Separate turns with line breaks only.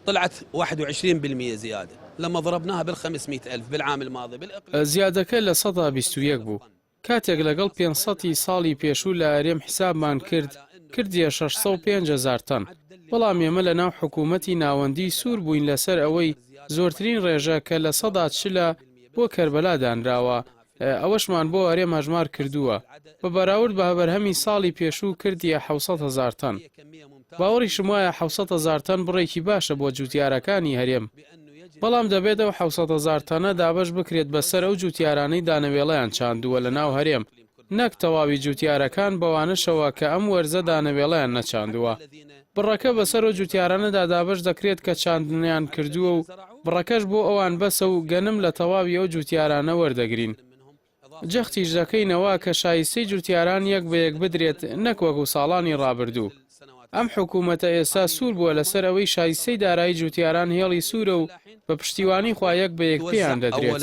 طلعت 21% زيادة لما ضربناها بال500,000 بالعام الماضي بالإقليم.
زیادەکە لە 121 بوو. کاتێک لەگەڵ 500 ساڵی پێشوو لە ئەرێم حسابمان کردیە 605,000 تن. بەڵام ئێمە لە ناو حکوومەتی ناوەندی سوور بووین لەسەر ئەوەی زۆرترین ڕێژە کە لە 140 بۆ کەربەلا دانراوە، ئەوەشمان بۆ ئەرێم هەژمار کردووە. بە بەراورد بە هەبەرهەمی ساڵی پێشوو کردیە 700,000 تن. باوەڕیشم وایە 700,000 تن بڕێکی باشە بۆ جوتیارەکانی هەرێم. بەڵام دەبێت ئەو 700,000 تەنە دابەش بکرێت بەسەر ئەو جوتیارانەی دانەوێڵەیان چاندووە لە ناو هەرێم، نەک تەواوی جوتیارەکان بەوانشەوە کە ئەم وەرزە دانەوێڵەیان نەچاندووە. بڕەکە بەسەر ئەو جوتیارانەدا دابەش دەکرێت کە چاندنیان کردووە و بڕەکەش بۆ ئەوان بەسە و گەنم لە تەواوی ئەو جوتیارانە وەردەگرین. جەختیش دەکەینەوە کە شایستەی جوتیاران یەک بە یەک بدرێت، نەک وەکو ساڵانی ڕابردوو. ئەم حکوومەتە ئێستا سوور بووە لەسەر ئەوەی شایستەی دارایی جوتیاران هێڵی سوورە و بە پشتیوانی خوا یەک بە یەک پێیان دەدرێت.